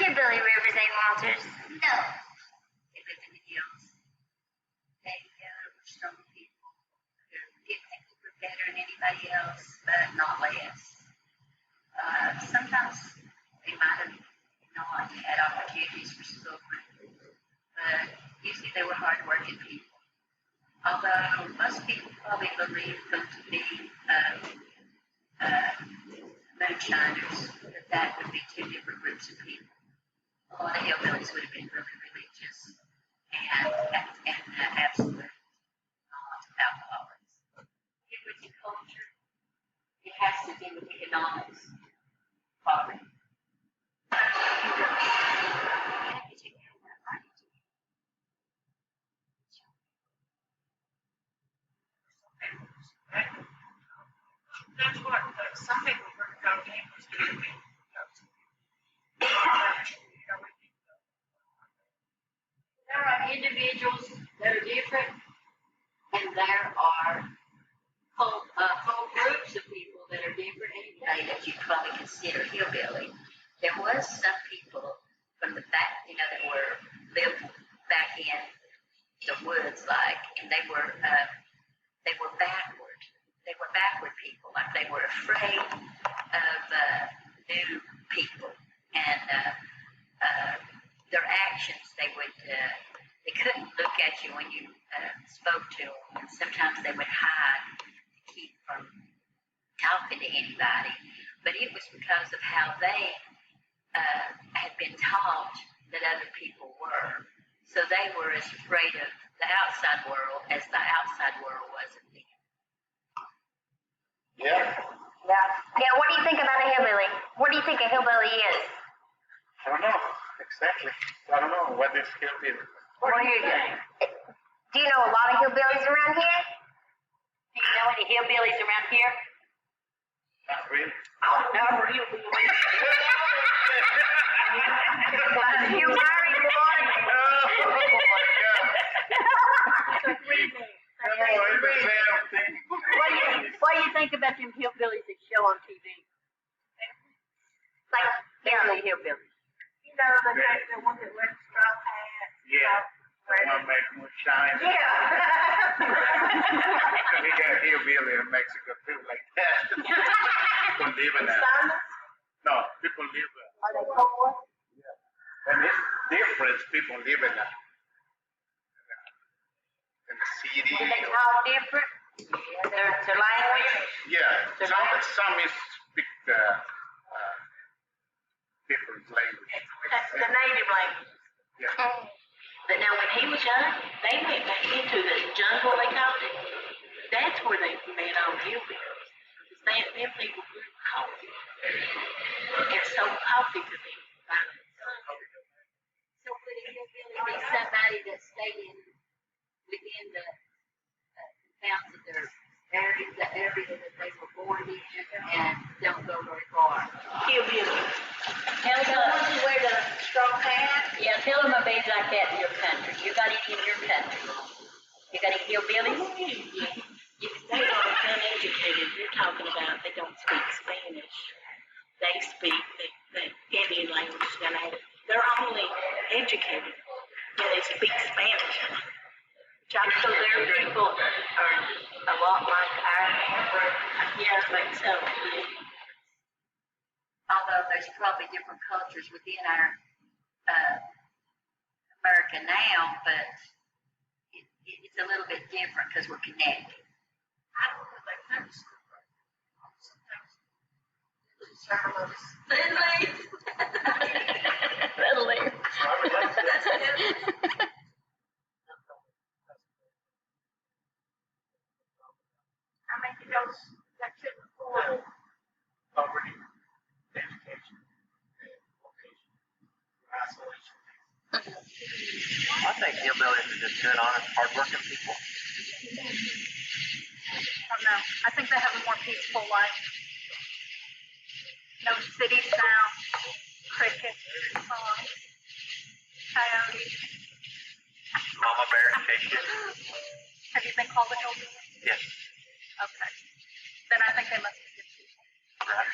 hillbilly, River Zane Walters? No. They lived in the hills. They were strong people who didn't think they were better than anybody else, but not less. Sometimes they might have not had opportunities for schooling, but usually they were hard-working people. Although most people probably believe them to be moonshiners, that would be two different groups of people. A lot of hillbillies would have been really religious and absolute alcoholics. It was a culture. It has to do with economics. Poverty. That's what some people were going to was doing. There are individuals that are different, and there are whole groups of people that are different anyway that you probably consider hillbilly. There was some people from the back, that lived back in the woods, and they were backward. They were backward people, like they were afraid of new people, and their actions. They couldn't look at you when you spoke to them, and sometimes they would hide to keep from talking to anybody. But it was because of how they had been taught that other people were. So they were as afraid of the outside world as the outside world was of them. Yeah. Yeah, what do you think about a hillbilly? What do you think a hillbilly is? I don't know exactly. I don't know what is hillbilly. What do you think? Do you know a lot of hillbillies around here? Do you know any hillbillies around here? Not really. Oh, no, hillbillies. You married one. Oh my God. It's No, it's the same thing. What do you think about them hillbillies that show on TV? Like, Family hillbillies. You know, the one that wears straw hats. Yeah. One make more shine. Yeah. We got hillbilly in Mexico too, like that. People live in that. No, people live in. Are they poor? And it's different. People live in that. In the city. Do they talk different? Yeah, their language. Yeah. Some is speak different language. That's the native language. Yeah. But now, when he was young, they went back into the jungle, they called it. That's where they met all hillbillies. Because them people grew coffee. And sold coffee to them. So would a hillbilly be somebody that stayed within the bounds of their area, the area that they were born in, and don't go very far? Hillbillies. Tell the ones who wear the straw hat. Yeah, tell them about like that in your country. You got it in your country. You got any hillbillies? Yeah. They are uneducated. You're talking about they don't speak Spanish. They speak the Indian language. They're only educated when they speak Spanish. So their people are a lot like ours. Yeah, I think so. Although there's probably different cultures within our America now, but it's a little bit different because we're connected. I don't know, like, that's sometimes. Literally. I mean, you know, that shit before. Poverty, education, and vocation, isolation. I think hillbillies are just good, honest, hardworking people. I don't know. I think they have a more peaceful life. No city sounds, crickets, songs, coyotes. Mama bear chase you. Have you been called a hillbilly? Yes. Okay. Then I think they must be good people. Right.